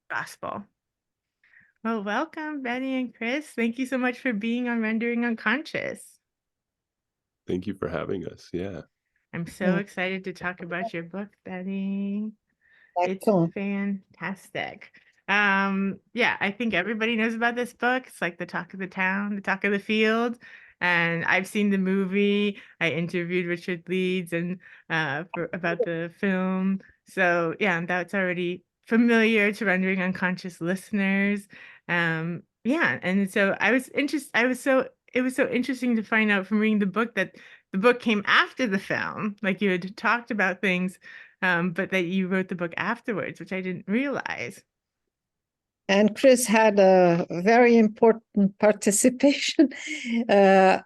gospel. Well, welcome, Benny and Chris. Thank you so much for being on Rendering Unconscious. Thank you for having us. Yeah. I'm so excited to talk about your book, Benny. It's Lacan. fantastic. Yeah, I think everybody knows about this book. It's like the talk of the town, the talk of the field. And I've seen the movie. I interviewed Richard Leeds and about the film. So yeah, that's already familiar to Rendering Unconscious listeners. Yeah, and so I was interested. It was so interesting to find out from reading the book that the book came after the film. Like you had talked about things but that you wrote the book afterwards, which I didn't realize. And Chris had a very important participation. I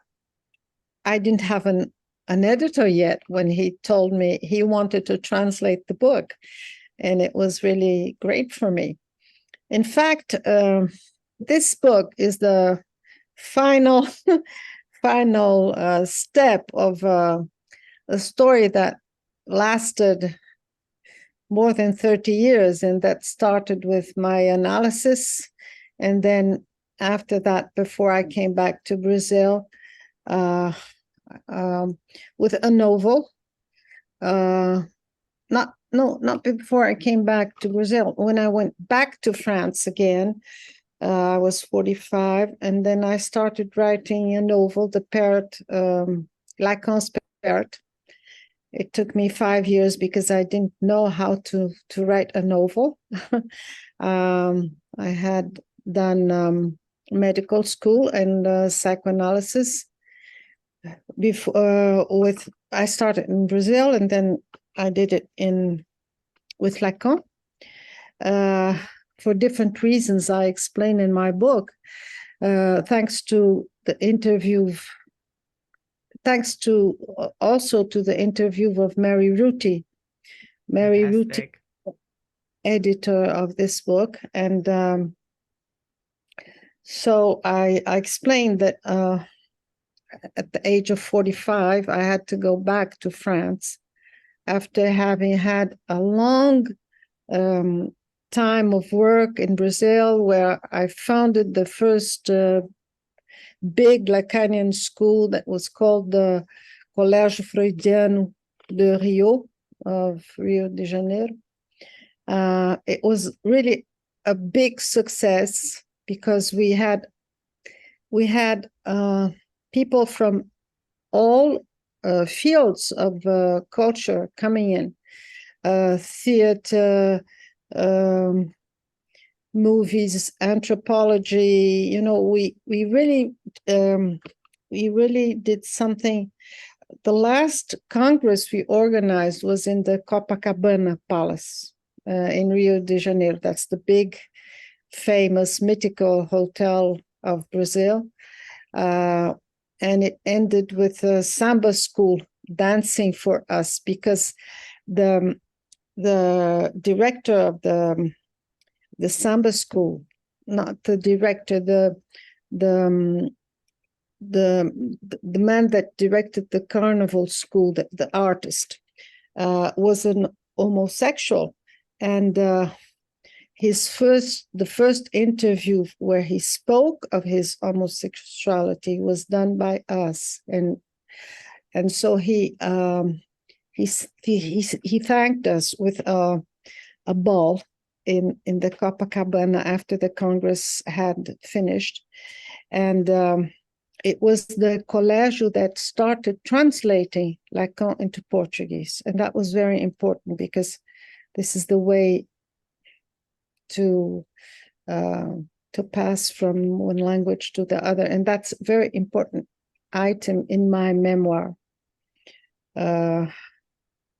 didn't have an editor yet when he told me he wanted to translate the book, and it was really great for me. In fact, this book is the final step of a story that lasted more than 30 years, and that started with my analysis. And then after that, before I came back to Brazil, uh, with a novel. Not before I came back to Brazil. When I went back to France again, I was 45, and then I started writing a novel, The Parrot, Lacan's Parrot. It took me 5 years because I didn't know how to write a novel. I had done medical school and psychoanalysis before. I started in Brazil, and then I did it with Lacan. For different reasons I explain in my book, thanks to the interview. Thanks to also to the interview of Mary Ruti. Mary Ruti, editor of this book. And so I explained that at the age of 45, I had to go back to France after having had a long time of work in Brazil, where I founded the first big Lacanian school that was called the Colégio Freudiano de Rio, of Rio de Janeiro. It was really a big success because we had people from all fields of culture coming in, theater, movies, anthropology. We really did something. The last Congress we organized was in the Copacabana Palace in Rio de Janeiro. That's the big, famous, mythical hotel of Brazil. And it ended with a samba school dancing for us, because the director of the samba school, not the director, the man that directed the carnival school, the artist, was an homosexual, and the first interview where he spoke of his homosexuality was done by us, and so he thanked us with a ball in the Copacabana after the Congress had finished. And it was the Colégio that started translating Lacan into Portuguese. And that was very important, because this is the way to pass from one language to the other. And that's a very important item in my memoir.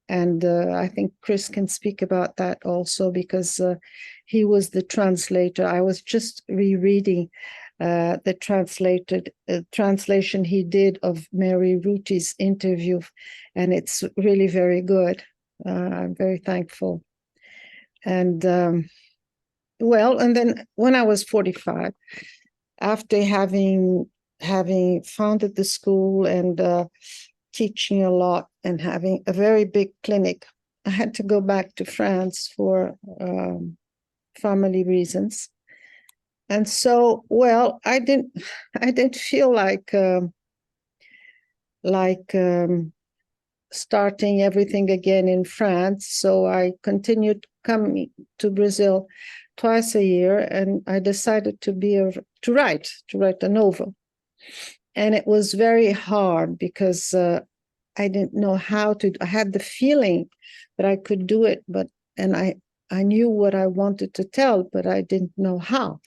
And I think Chris can speak about that also, because he was the translator. I was just rereading the translation he did of Mary Ruti's interview, and it's really very good. I'm very thankful. And and then when I was 45, after having founded the school and teaching a lot and having a very big clinic, I had to go back to France for family reasons. And so, well, I didn't feel like starting everything again in France. So I continued coming to Brazil twice a year, and I decided to write a novel. And it was very hard because I didn't know how to. I had the feeling that I could do it, and I knew what I wanted to tell, but I didn't know how.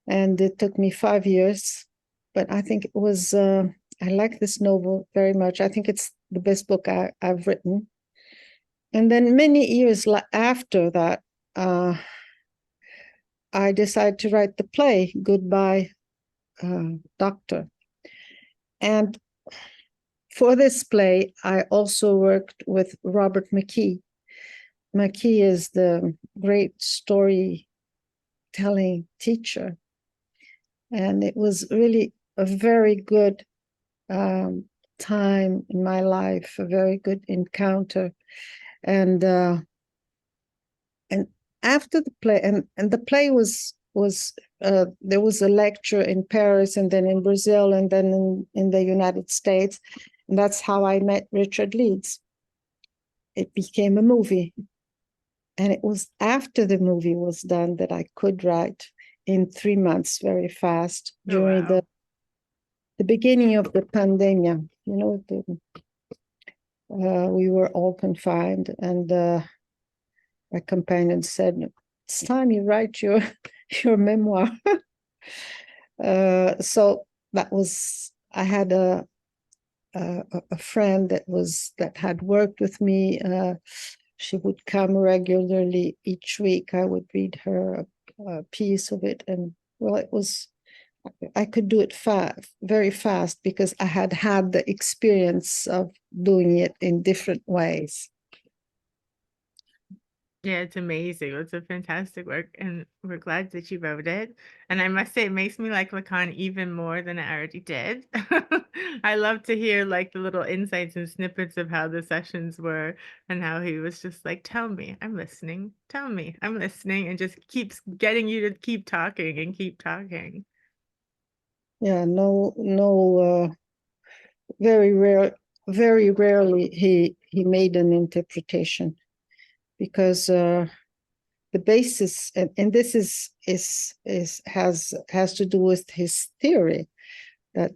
And it took me 5 years, but I think it was. I like this novel very much. I think it's the best book I've written. And then many years after that, I decided to write the play Goodbye, Doctor. And for this play, I also worked with Robert McKee. McKee is the great storytelling teacher. And it was really a very good time in my life, a very good encounter. And after the play, and the play was there was a lecture in Paris, and then in Brazil, and then in the United States. And that's how I met Richard Leeds. It became a movie. And it was after the movie was done that I could write in 3 months, very fast, during the beginning of the pandemic. You know, we were all confined, and my companion said, "It's time you write your memoir." So that was, I had a friend that had worked with me. She would come regularly each week. I would read her a piece of it, and well, it was. I could do it very fast because I had the experience of doing it in different ways. Yeah, it's amazing. It's a fantastic work, and we're glad that you wrote it. And I must say, it makes me like Lacan even more than I already did. I love to hear like the little insights and snippets of how the sessions were, and how he was just like, "Tell me, I'm listening. Tell me, I'm listening," and just keeps getting you to keep talking and keep talking. Yeah, very rarely he made an interpretation, because the basis, and this has to do with his theory, that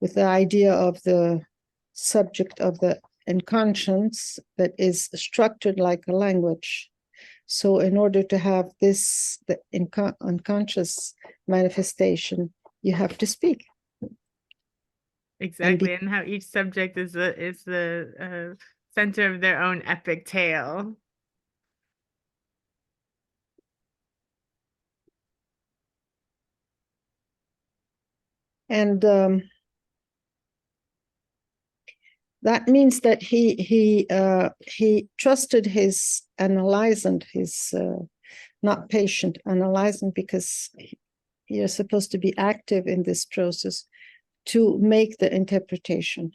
with the idea of the subject of the unconscious that is structured like a language. So in order to have this, the unconscious manifestation, you have to speak. Exactly, and how each subject is the center of their own epic tale. And that means that he trusted his analysand, his not patient analysand, because you're supposed to be active in this process to make the interpretation.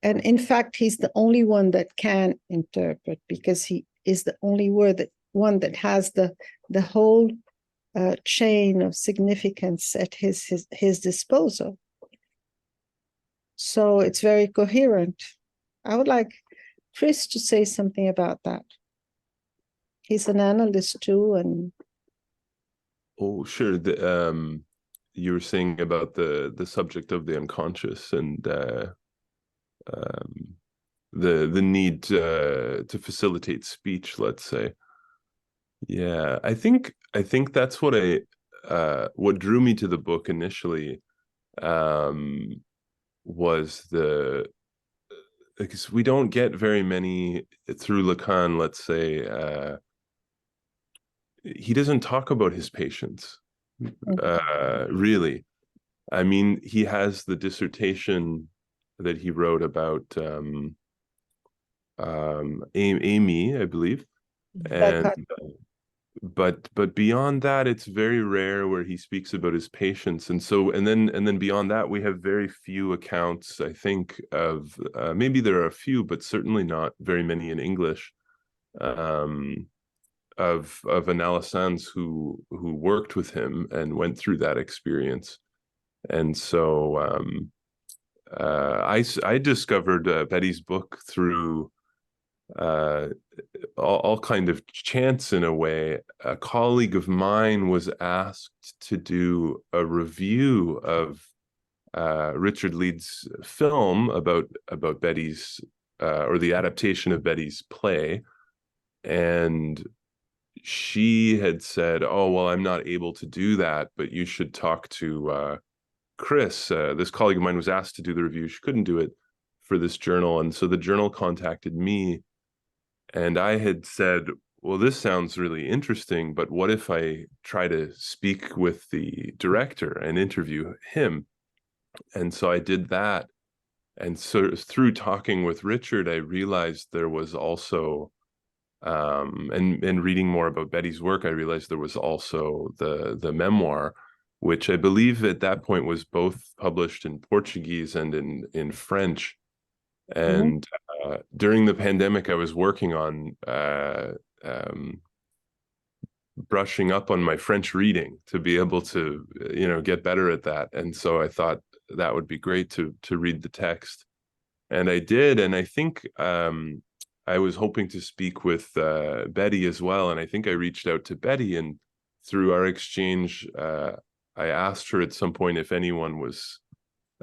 And in fact, he's the only one that can interpret, because he is the only one that has the whole chain of significance at his disposal. So it's very coherent. I would like Chris to say something about that. He's an analyst too, and oh, sure. You were saying about the subject of the unconscious, and the need to facilitate speech, let's say. Yeah, I think that's what what drew me to the book initially, was because we don't get very many through Lacan, let's say. He doesn't talk about his patients, really. I mean, he has the dissertation that he wrote about Amy, I believe, and but beyond that, it's very rare where he speaks about his patients. And so, and then beyond that, we have very few accounts, I think, of maybe there are a few, but certainly not very many in English, of analysts who worked with him and went through that experience. And so I discovered Betty's book through all kind of chance in a way. A colleague of mine was asked to do a review of Richard Leeds' film about Betty's or the adaptation of Betty's play, and she had said, "Oh, well, I'm not able to do that, but you should talk to Chris." This colleague of mine was asked to do the review. She couldn't do it for this journal, and so the journal contacted me, and I had said, well, this sounds really interesting, but what if I try to speak with the director and interview him? And so I did that. And so through talking with Richard, I realized there was also, and reading more about Betty's work, I realized there was also the memoir, which I believe at that point was both published in Portuguese and in French. And during the pandemic, I was working on brushing up on my French reading to be able to, get better at that. And so I thought that would be great to read the text. And I did. And I think I was hoping to speak with Betty as well. And I think I reached out to Betty, and through our exchange, I asked her at some point if anyone was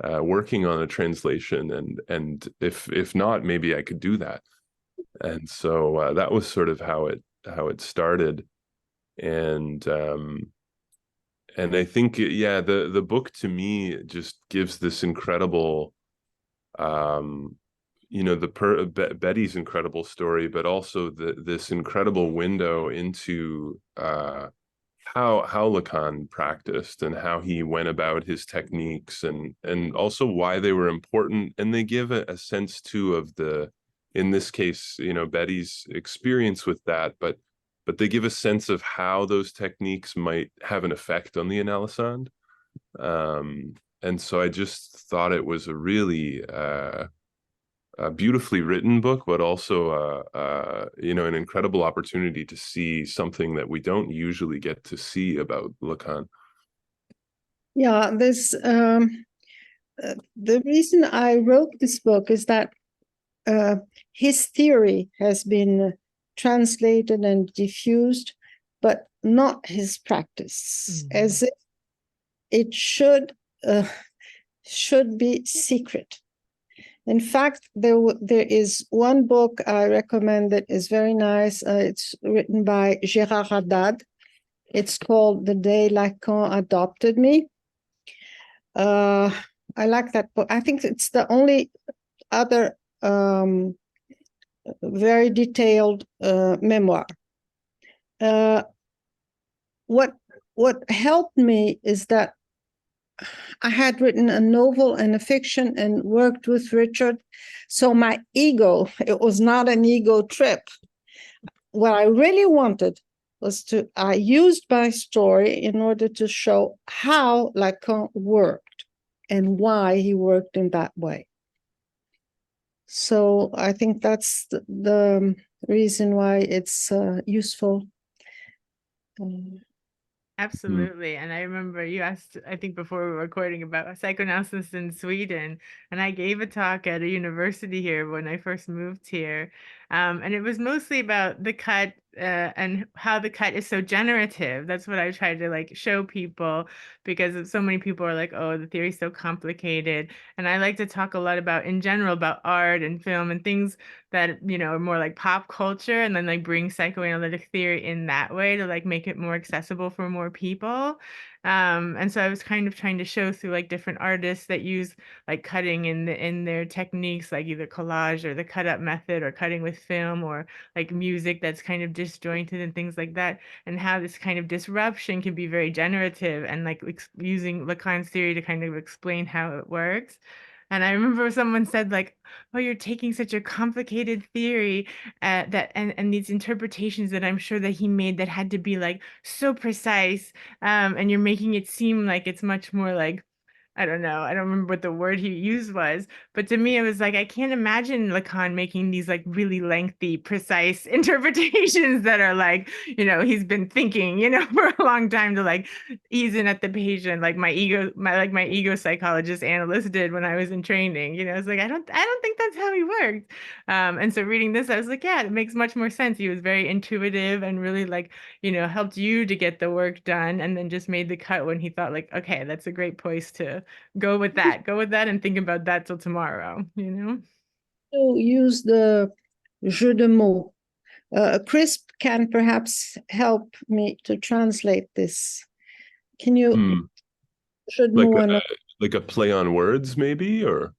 working on a translation, and if not, maybe I could do that. And so that was sort of how it started. And I think, yeah, the book to me just gives this incredible, Betty's incredible story, but also this incredible window into how Lacan practiced and how he went about his techniques, and also why they were important. And they give a sense too of in this case, Betty's experience with that, but they give a sense of how those techniques might have an effect on the analysand. And so I just thought it was a really a beautifully written book, but also an incredible opportunity to see something that we don't usually get to see about Lacan. Yeah, the reason I wrote this book is that his theory has been translated and diffused, but not his practice, as if it should be secret. In fact, there is one book I recommend that is very nice. It's written by Gérard Haddad. It's called The Day Lacan Adopted Me. I like that book. I think it's the only other very detailed memoir. What helped me is that I had written a novel and a fiction and worked with Richard. So my ego, it was not an ego trip. What I really wanted was I used my story in order to show how Lacan worked and why he worked in that way. So I think that's the reason why it's useful. Absolutely. And I remember you asked, I think before we were recording, about psychoanalysis in Sweden. And I gave a talk at a university here when I first moved here. And it was mostly about the cut and how the cut is so generative. That's what I tried to show people, because so many people are like, oh, the theory is so complicated. And I like to talk a lot about, in general, about art and film and things that, are more like pop culture, and then bring psychoanalytic theory in that way to make it more accessible for more people. And so I was kind of trying to show through different artists that use cutting in their techniques, like either collage or the cut up method, or cutting with film, or music that's kind of disjointed and things like that, and how this kind of disruption can be very generative, and using Lacan's theory to kind of explain how it works. And I remember someone said oh, you're taking such a complicated theory and these interpretations that I'm sure that he made that had to be so precise, and you're making it seem like it's much more I don't know. I don't remember what the word he used was, but to me, it was like, I can't imagine Lacan making these like really lengthy, precise interpretations that are like, he's been thinking, for a long time to like ease in at the patient, like my ego psychologist analyst did when I was in training. It's like, I don't think that's how he worked. And so reading this, I was like, yeah, it makes much more sense. He was very intuitive and really like, helped you to get the work done, and then just made the cut when he thought like, okay, that's a great place to go with that and think about that till tomorrow. To use the jeu de mots. Chris can perhaps help me to translate this. Can you jeu de mots? Like a play on words, maybe, or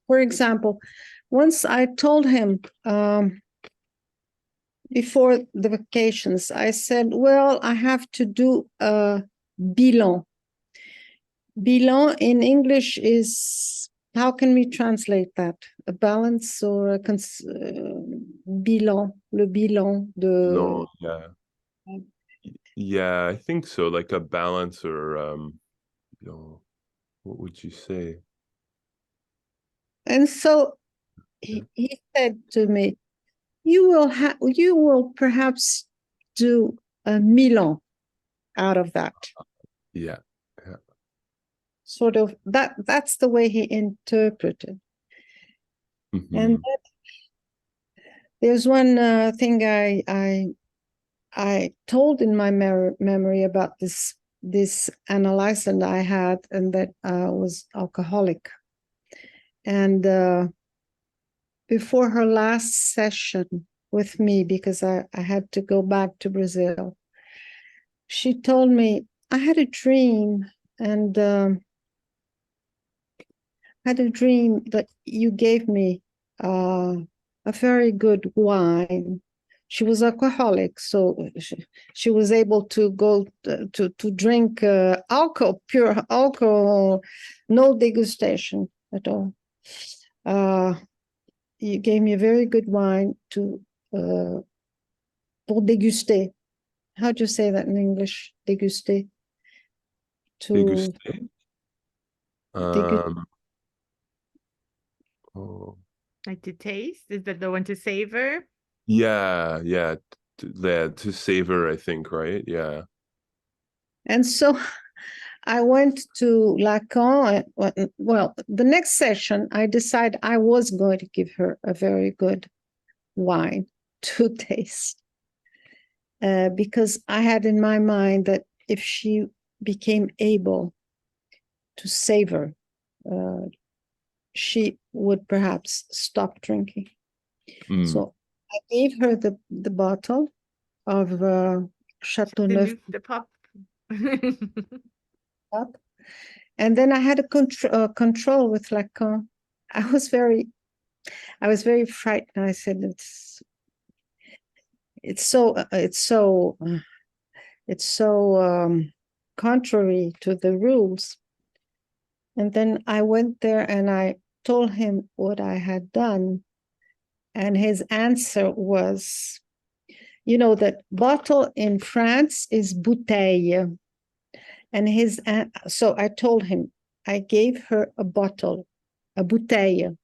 for example, once I told him before the vacations, I said, well, I have to do a bilan. Bilan in English is, how can we translate that? A balance or a bilan, le bilan de... no, yeah. Yeah, I think so, like a balance or, what would you say? And so he said to me, you will perhaps do a Milan out of that. Yeah. Sort of that's the way he interpreted. Mm-hmm. And there's one thing I told in my memory about this analyst I had, and that was alcoholic. And before her last session with me, because I had to go back to Brazil, she told me, I had a dream, and had a dream that you gave me a very good wine. She was alcoholic, so she was able to go to drink alcohol, pure alcohol, no degustation at all. You gave me a very good wine to pour déguster. How do you say that in English? Déguster. Déguster. Oh. Like to taste? Is that the one to savor? Yeah. To savor, I think, right? Yeah. And so I went to Lacan. Well, the next session, I decided I was going to give her a very good wine to taste, because I had in my mind that if she became able to savor, she would perhaps stop drinking. So I gave her the bottle of Chateauneuf. The pop. And then I had a control with Lacan. I was very frightened. I said, it's so contrary to the rules. And then I went there and I told him what I had done. And his answer was, that bottle in France is bouteille. And so I told him, I gave her a bottle, a bouteille.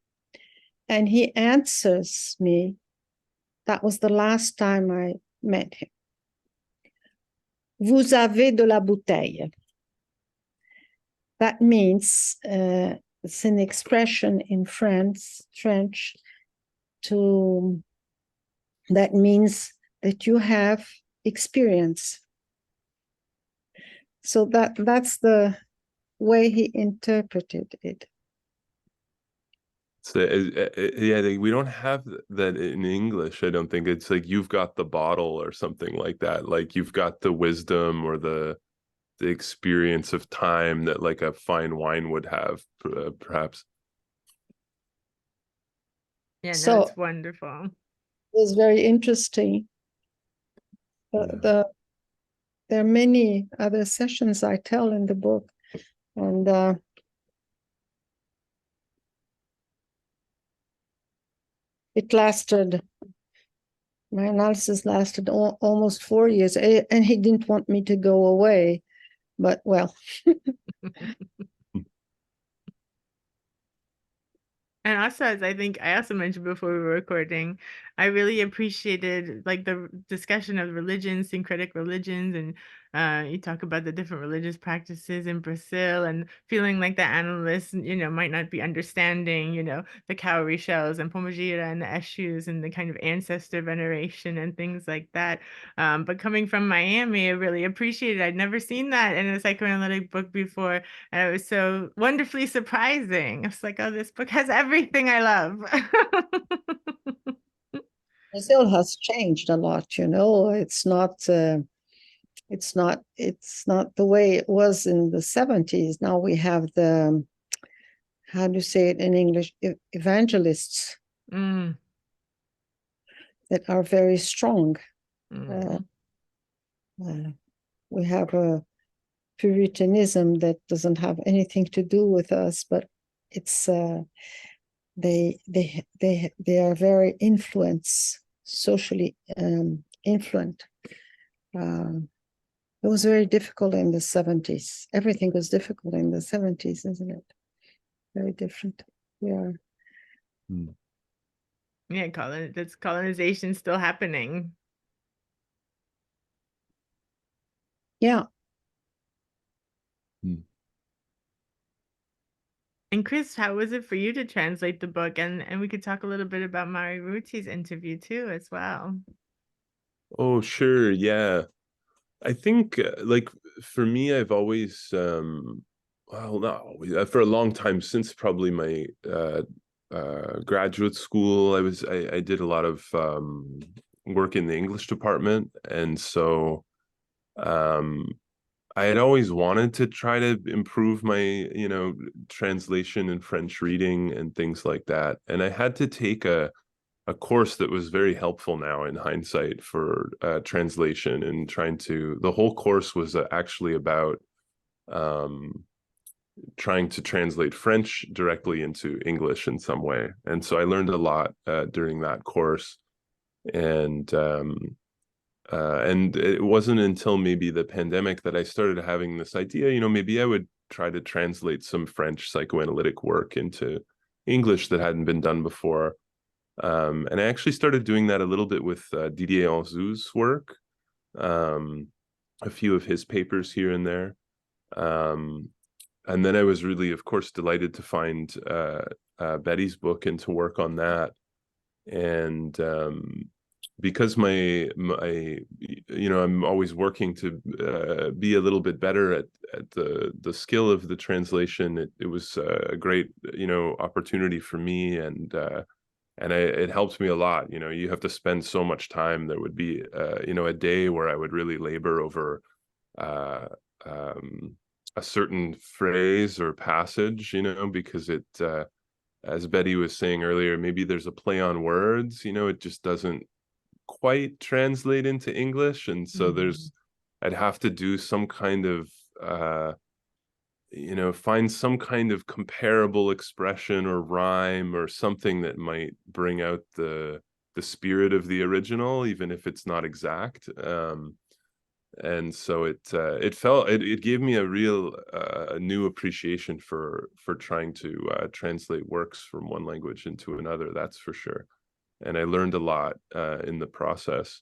And he answers me, that was the last time I met him. Vous avez de la bouteille. That means, it's an expression in French, that means that you have experience. So that's the way he interpreted it. So we don't have that in English. I don't think. It's like you've got the bottle or something like that. Like you've got the wisdom or the experience of time that like a fine wine would have, perhaps. Yeah, no, it's wonderful. It was very interesting. There are many other sessions I tell in the book, and my analysis lasted almost 4 years, and he didn't want me to go away, but well. And also, as I also mentioned before we were recording, I really appreciated like the discussion of religions, syncretic religions, and you talk about the different religious practices in Brazil, and feeling like the analysts, might not be understanding, the cowrie shells and Pombagira and the Eshus and the kind of ancestor veneration and things like that. But coming from Miami, I really appreciated it. I'd never seen that in a psychoanalytic book before. And it was so wonderfully surprising. I was like, oh, this book has everything I love. Brazil has changed a lot, it's not the way it was in the 70s. Now we have the, how do you say it in English, evangelists Mm. that are very strong. Mm. We have a Puritanism that doesn't have anything to do with us, but it's they are very socially influent. It was very difficult in the 70s. Everything was difficult in the 70s, isn't it? Very different. Yeah. Yeah, that's colonization still happening. Yeah. And Chris, how was it for you to translate the book? And we could talk a little bit about Mari Ruti's interview too, as well. Oh, sure. Yeah. I think like for me, I've always well, not always, for a long time, since probably my graduate school, I did a lot of work in the English department, and so I had always wanted to try to improve my, translation and French reading and things like that. And I had to take a course that was very helpful now in hindsight for translation, and the whole course was actually about trying to translate French directly into English in some way. And so I learned a lot during that course. And it wasn't until maybe the pandemic that I started having this idea, maybe I would try to translate some French psychoanalytic work into English that hadn't been done before. And I actually started doing that a little bit with Didier Anzou's work, a few of his papers here and there. And then I was really, of course, delighted to find Betty's book and to work on that. And because I'm always working to be a little bit better at the skill of the translation, it was a great, opportunity for me, and it helped me a lot. You have to spend so much time. There would be a day where I would really labor over a certain phrase or passage, because it as Betty was saying earlier, maybe there's a play on words, it just doesn't quite translate into English. And so I'd have to do some kind of find some kind of comparable expression or rhyme or something that might bring out the spirit of the original, even if it's not exact. And so it gave me a real new appreciation for trying to translate works from one language into another, that's for sure. And I learned a lot in the process.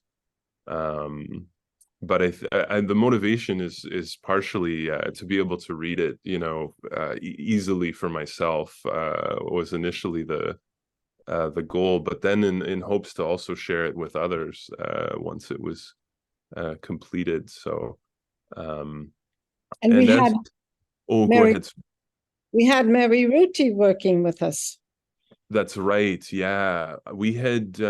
But the motivation is partially to be able to read it, easily for myself, was initially the goal, but then in hopes to also share it with others once it was completed. So and go ahead. We had Mari Ruti working with us. That's right. Yeah, we had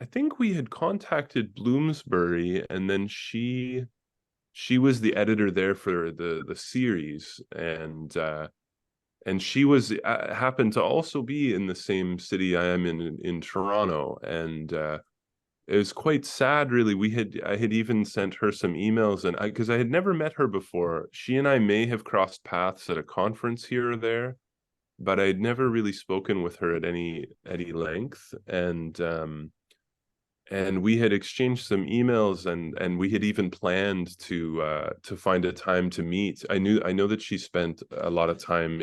I think we had contacted Bloomsbury, and then she was the editor there for the series, and she was happened to also be in the same city I am in Toronto. And it was quite sad, really. I had even sent her some emails, and because I had never met her before. She and I may have crossed paths at a conference here or there, but I'd never really spoken with her at any length. And we had exchanged some emails, and we had even planned to find a time to meet. I know that she spent a lot of time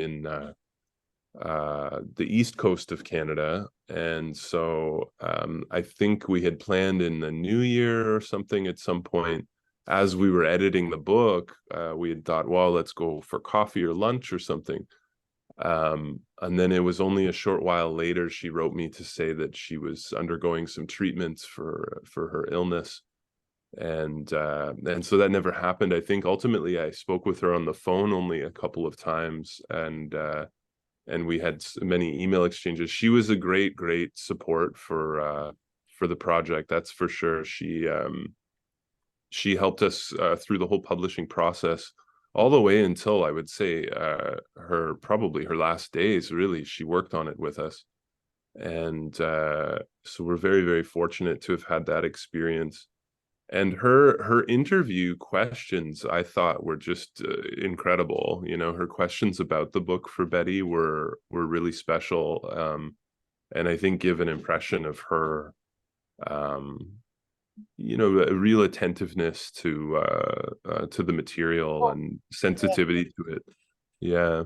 the east coast of Canada. And so I think we had planned in the new year or something at some point, as we were editing the book, we had thought, well, let's go for coffee or lunch or something. And then it was only a short while later, she wrote me to say that she was undergoing some treatments for her illness. And so that never happened. I think ultimately I spoke with her on the phone only a couple of times, and we had many email exchanges. She was a great support for the project, that's for sure. She helped us through the whole publishing process, all the way until, I would say, probably her last days. Really, she worked on it with us. And so we're very fortunate to have had that experience. And her interview questions, I thought, were just incredible. You know, her questions about the book for Betty were really special, and I think give an impression of her, you know, a real attentiveness to the material and sensitivity to it. Yeah.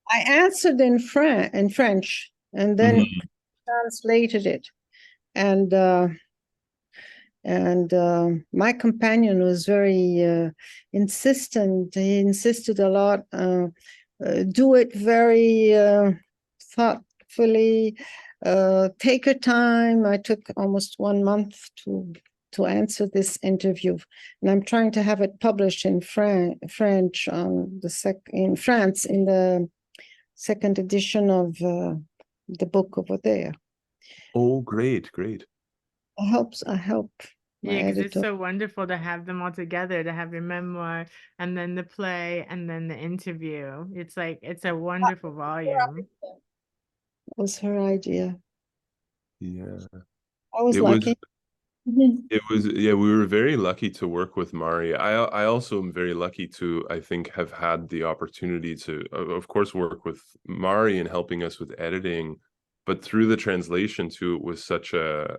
I answered in French, and then translated it, and my companion was very insistent. He insisted a lot. Do it very thoughtfully. Take your time. I took almost 1 month to answer this interview, and I'm trying to have it published in French in France in the second edition of the book over there. Oh, great. I hope. Yeah, because it's so wonderful to have them all together, to have your memoir and then the play and then the interview. It's like, it's a wonderful volume. It was her idea. Yeah. I was lucky. It was, yeah, we were very lucky to work with Mari. I also am very lucky to, I think, have had the opportunity to, of course, work with Mari in helping us with editing, but through the translation too, it was such a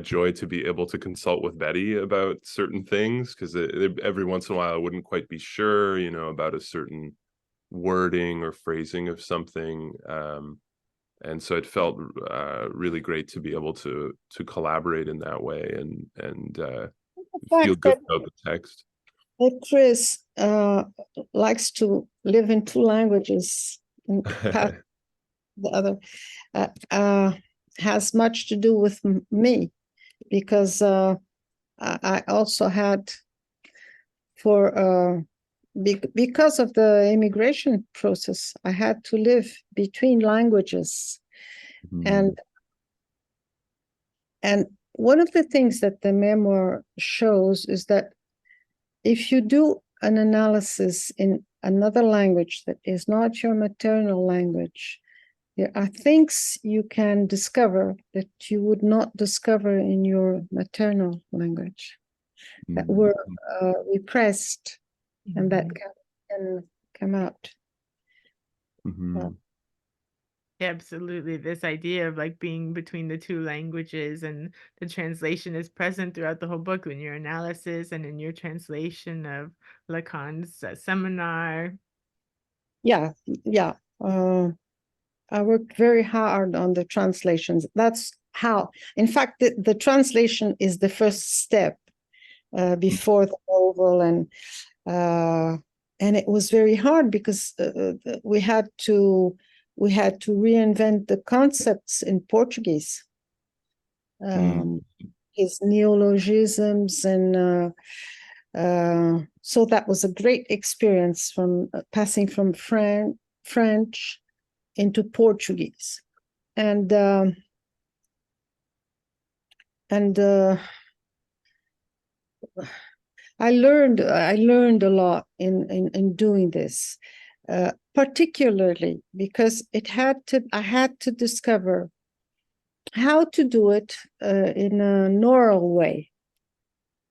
joy to be able to consult with Betty about certain things, because every once in a while I wouldn't quite be sure, you know, about a certain wording or phrasing of something. And so it felt really great to be able to collaborate in that way and feel good about the text. Chris likes to live in two languages, and the other has much to do with me, because I also had, because of the immigration process, I had to live between languages. And one of the things that the memoir shows is that if you do an analysis in another language that is not your maternal language, there are things you can discover that you would not discover in your maternal language, that were repressed, and that can come out. Yeah, absolutely. This idea of like being between the two languages, and the translation is present throughout the whole book in your analysis and in your translation of Lacan's seminar. Yeah. I worked very hard on the translations. That's how, in fact, the translation is the first step before the novel, and it was very hard because we had to reinvent the concepts in Portuguese, his neologisms, and so that was a great experience from passing from French into Portuguese, and I learned a lot in doing this, particularly because I had to discover how to do it in an oral way,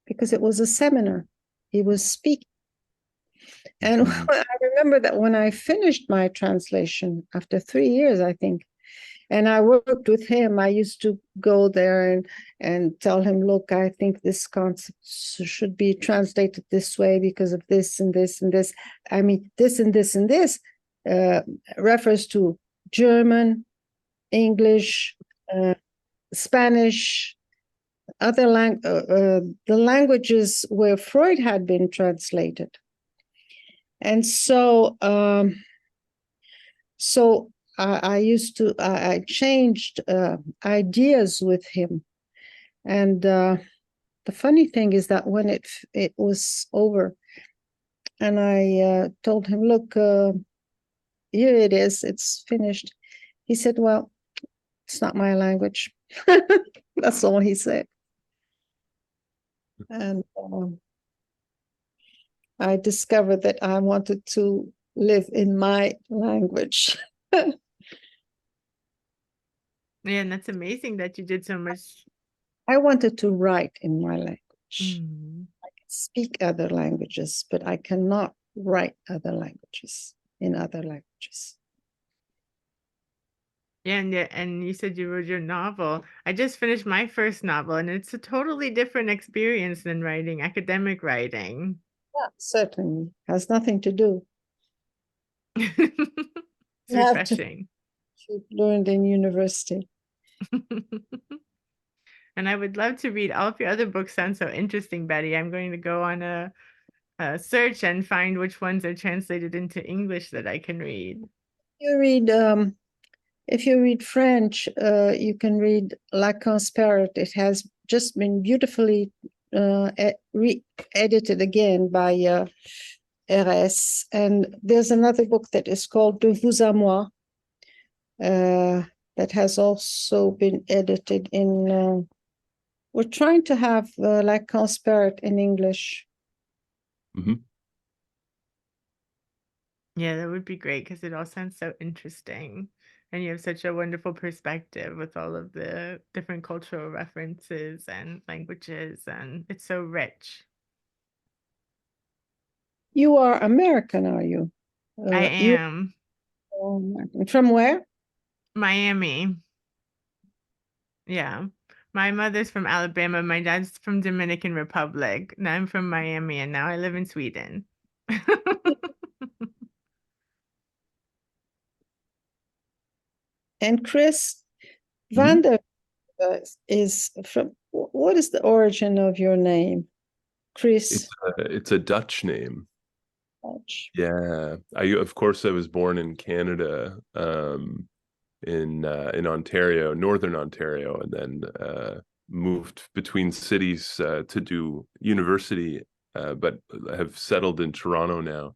because it was a seminar. He was speaking. And I remember that when I finished my translation after 3 years, I think, and I worked with him, I used to go there and tell him, look, I think this concept should be translated this way because of this and this and this. I mean, this and this and this refers to German, English, Spanish, the languages where Freud had been translated. And so, I changed ideas with him. And the funny thing is that when it was over, and I told him, look, here it is, it's finished. He said, well, it's not my language. That's all he said. And I discovered that I wanted to live in my language. Yeah, and that's amazing that you did so much. I wanted to write in my language. Mm. I can speak other languages, but I cannot write in other languages. Yeah, and you said you wrote your novel. I just finished my first novel, and it's a totally different experience than writing, academic writing. Yeah, certainly. Has nothing to do. It's refreshing. You've learned in university. And I would love to read all of your other books. Sound so interesting, Betty. I'm going to go on a search and find which ones are translated into English that I can read. If you read French, you can read Lacan's Parrot. It has just been beautifully re-edited again by RS. And there's another book that is called De vous à moi, that has also been edited in. We're trying to have Lacan's Parrot in English. Mm-hmm. Yeah, that would be great because it all sounds so interesting. And you have such a wonderful perspective with all of the different cultural references and languages, and it's so rich. You are American, are you? I am. From where? Miami. Yeah. My mother's from Alabama. My dad's from Dominican Republic. Now I'm from Miami, and now I live in Sweden. And Chris Mm-hmm. Vanderwees is from. What is the origin of your name, Chris? It's a Dutch name. Dutch. Yeah, of course I was born in Canada, in Ontario, Northern Ontario, and then moved between cities to do university, but have settled in Toronto now.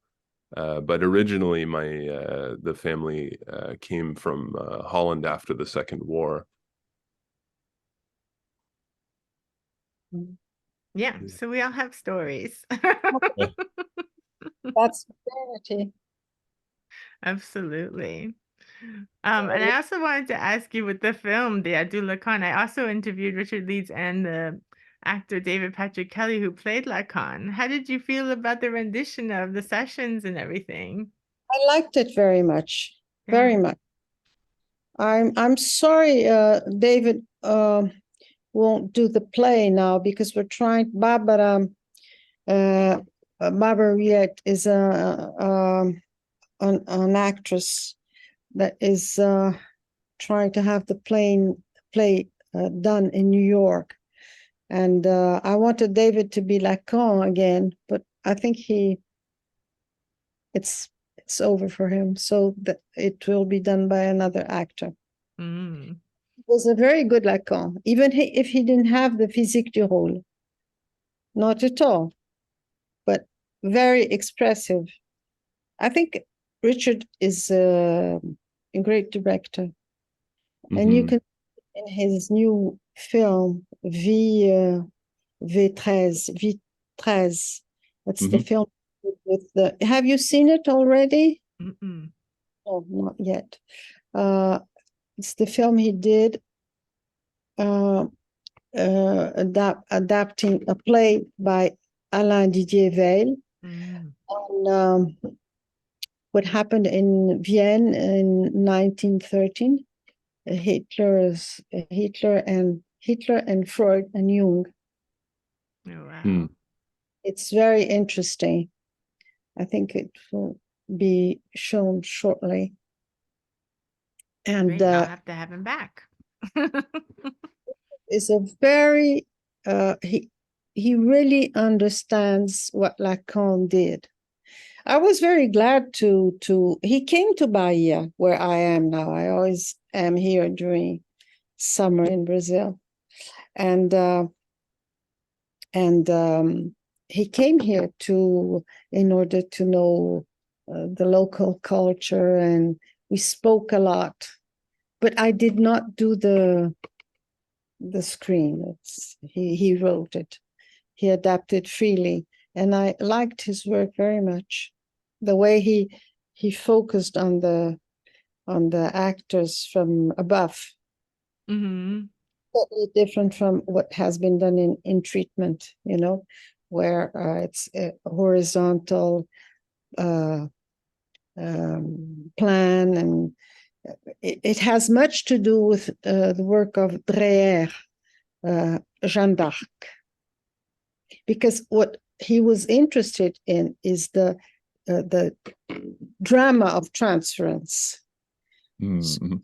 But originally, the family came from Holland after the Second War. Yeah, so we all have stories. That's modernity. Absolutely. And I also wanted to ask you with the film, the RU Lacan, I also interviewed Richard Leeds and the actor David Patrick Kelly who played Lacan. How did you feel about the rendition of the sessions and everything? I liked it very much, Yeah. very much. I'm sorry, David won't do the play now because we're trying. Barbara Riet is an actress that is trying to have the play done in New York, and I wanted David to be Lacan again, but I think it's over for him, so that it will be done by another actor. Mm. It was a very good Lacan, even if he didn't have the physique du rôle, not at all, but very expressive. I think Richard is a great director, and you can, in his new film V13, that's the film with the. Have you seen it already? Mm-mm. Oh, not yet. It's the film he did adapting a play by Alain Didier Veil on what happened in Vienna in 1913. Hitler and Freud and Jung. Oh, wow. It's very interesting. I think it will be shown shortly. And Great. I'll have to have him back. is a very he really understands what Lacan did. I was very glad to he came to Bahia, where I am now. I always am here during summer in Brazil, and he came here in order to know the local culture, and we spoke a lot. But I did not do the screen. He wrote it. He adapted freely, and I liked his work very much. The way he focused on the actors from above. Mm-hmm. Totally different from what has been done in treatment, where it's a horizontal plan, and it has much to do with the work of Dreher, Jeanne d'Arc, because what he was interested in is the drama of transference. Mm-hmm.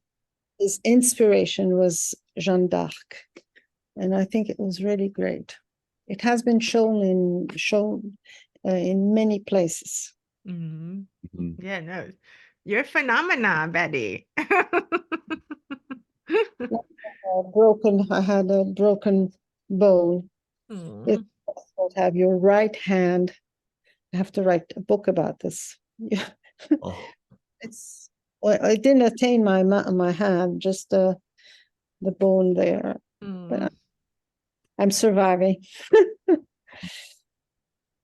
His inspiration was Jeanne d'Arc, and I think it was really great. It has been shown in many places. Mm-hmm. Mm-hmm. Yeah, no, you're a phenomenon, Betty. I had a broken bone. It don't have your right hand. I have to write a book about this. Yeah. Oh. I didn't attain my hand, just the bone there. But I'm surviving.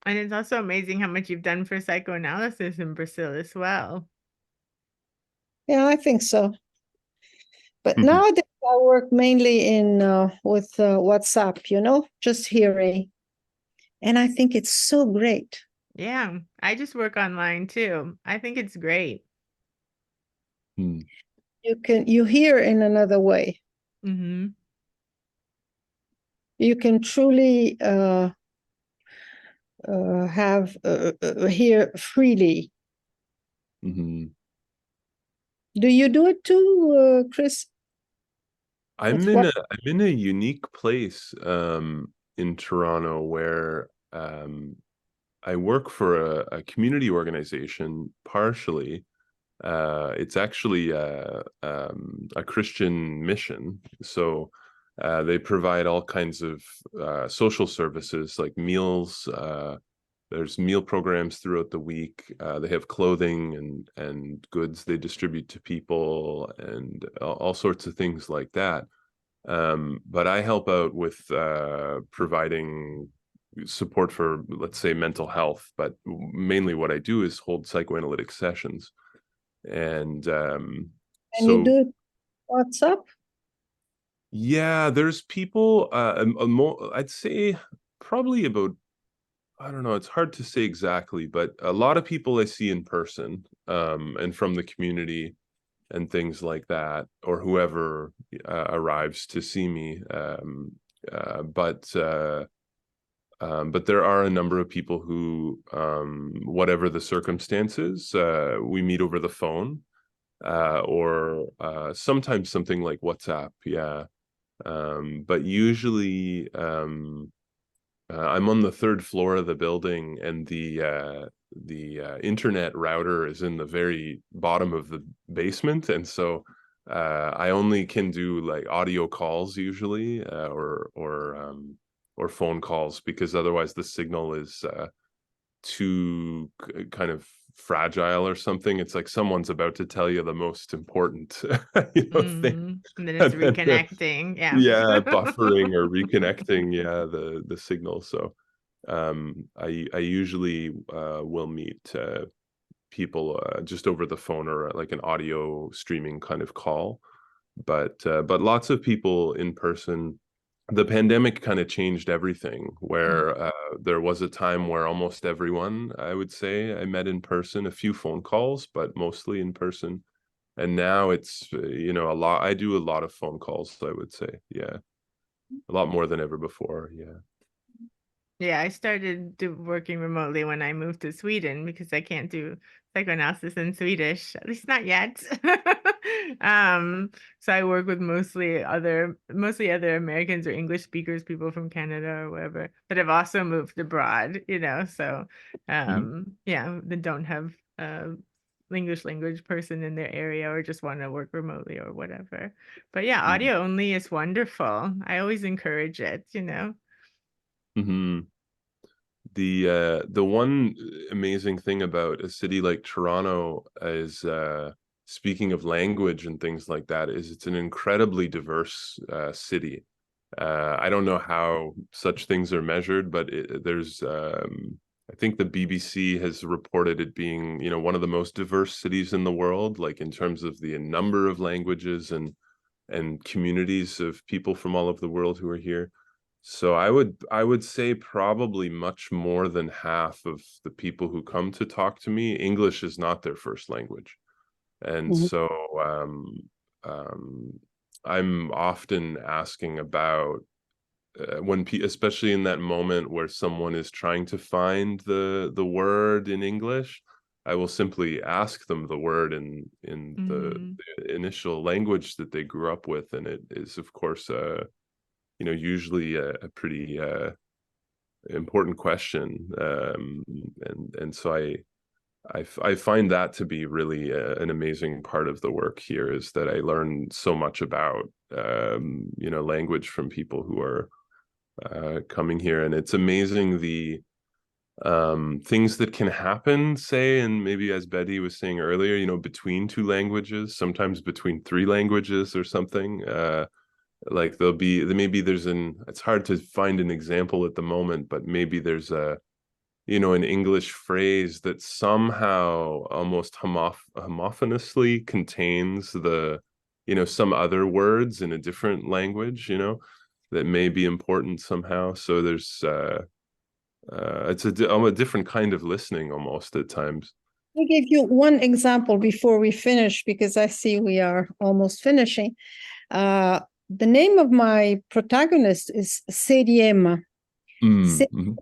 And it's also amazing how much you've done for psychoanalysis in Brazil as well. Yeah, I think so. But nowadays I work mainly with WhatsApp, just hearing. And I think it's so great. Yeah, I just work online too. I think it's great. You hear in another way. Mm-hmm. You can truly hear freely. Mm-hmm. Do you do it too, Chris? I'm in a unique place in Toronto where I work for a community organization partially. It's actually a Christian mission. So they provide all kinds of social services like meals. There's meal programs throughout the week. They have clothing and goods they distribute to people and all sorts of things like that. But I help out with providing support for, let's say, mental health. But mainly what I do is hold psychoanalytic sessions. And you do it WhatsApp? Yeah, there's people, I'd say probably about, I don't know, it's hard to say exactly, but a lot of people I see in person, and from the community and things like that, or whoever arrives to see me. But there are a number of people who, whatever the circumstances, we meet over the phone, or sometimes something like WhatsApp. Yeah. But usually I'm on the third floor of the building, and the internet router is in the very bottom of the basement, and so I only can do like audio calls usually, or phone calls, because otherwise the signal is too kind of fragile or something. It's like someone's about to tell you the most important thing, And then it's reconnecting. yeah, buffering or reconnecting, yeah, the signal. So I usually will meet people just over the phone, or like an audio streaming kind of call, but lots of people in person. The pandemic kind of changed everything, where there was a time where almost everyone, I would say, I met in person, a few phone calls, but mostly in person. And now it's, a lot. I do a lot of phone calls, I would say. Yeah. A lot more than ever before. Yeah. Yeah, I started working remotely when I moved to Sweden because I can't do psychoanalysis in Swedish, at least not yet. So I work with mostly other Americans or English speakers, people from Canada or wherever, but I've also moved abroad, so yeah, they don't have English language person in their area or just want to work remotely or whatever. But yeah, audio only is wonderful. I always encourage it. Mm-hmm. The one amazing thing about a city like Toronto is speaking of language and things like that is it's an incredibly diverse city. I don't know how such things are measured, but there's I think the BBC has reported it being, one of the most diverse cities in the world, like in terms of the number of languages and communities of people from all over the world who are here. So I would say probably much more than half of the people who come to talk to me, English is not their first language. And Mhm. so I'm often asking about especially in that moment where someone is trying to find the word in English, I will simply ask them the word in the initial language that they grew up with, and it is of course usually a pretty important question, and so I find that to be really an amazing part of the work here, is that I learn so much about language from people who are coming here, and it's amazing the things that can happen, say, and maybe as Betty was saying earlier, between two languages, sometimes between three languages or something. Like maybe it's hard to find an example at the moment, but maybe there's an English phrase that somehow almost homophonously contains some other words in a different language, that may be important somehow. So there's it's a different kind of listening almost at times. I'll give you one example before we finish, because I see we are almost finishing. The name of my protagonist is Seriema. Seriema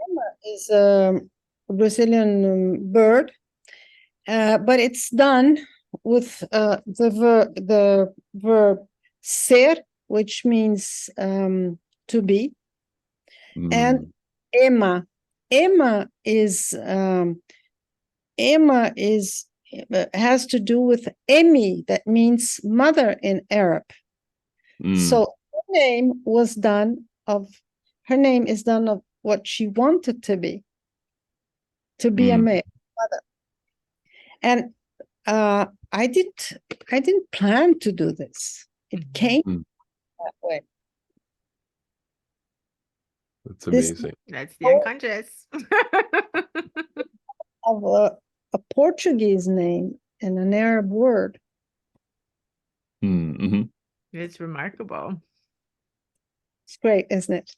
is a Brazilian bird, but it's done with the verb ser, which means to be, and ema. Ema has to do with emi, that means mother in Arab. So her name is done of what she wanted to be a mother. And I didn't plan to do this. It came that way. That's amazing. That's the unconscious. Of a Portuguese name and an Arab word. It's remarkable. It's great, isn't it?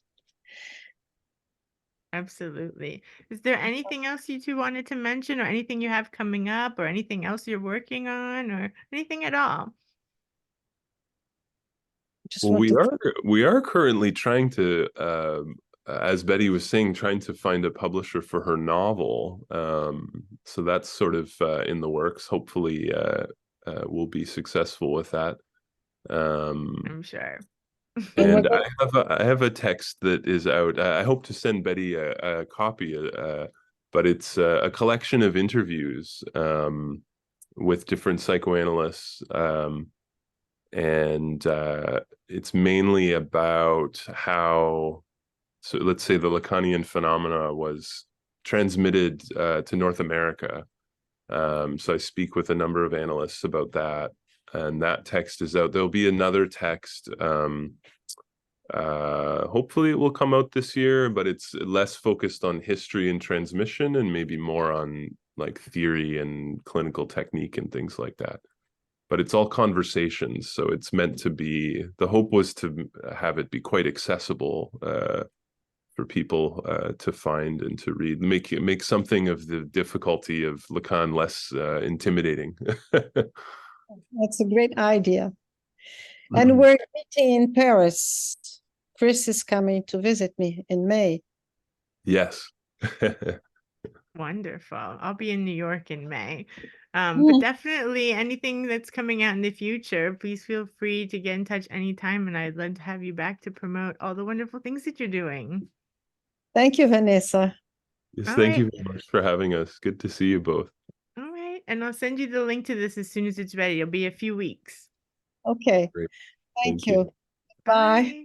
Absolutely. Is there anything else you two wanted to mention, or anything you have coming up, or anything else you're working on, or anything at all? Well, we are currently trying to, as Betty was saying, trying to find a publisher for her novel. So that's sort of in the works. Hopefully, we'll be successful with that. I'm sure. And I have a text that is out. I hope to send Betty a copy, but it's a collection of interviews with different psychoanalysts, and it's mainly about how, so let's say the Lacanian phenomena was transmitted to North America. So I speak with a number of analysts about that, and that text is out. There'll be another text. Hopefully it will come out this year, but it's less focused on history and transmission and maybe more on like theory and clinical technique and things like that. But it's all conversations, so it's meant to be, the hope was to have it be quite accessible for people to find and to read, make something of the difficulty of Lacan less intimidating. That's a great idea. And we're meeting in Paris. Chris is coming to visit me in May. Yes. Wonderful. I'll be in New York in May. Mm. But definitely anything that's coming out in the future, please feel free to get in touch anytime. And I'd love to have you back to promote all the wonderful things that you're doing. Thank you, Vanessa. Yes, All thank you right. very much for having us. Good to see you both. All right. And I'll send you the link to this as soon as it's ready. It'll be a few weeks. Okay. Great. Thank Thank you. you. Bye. Bye.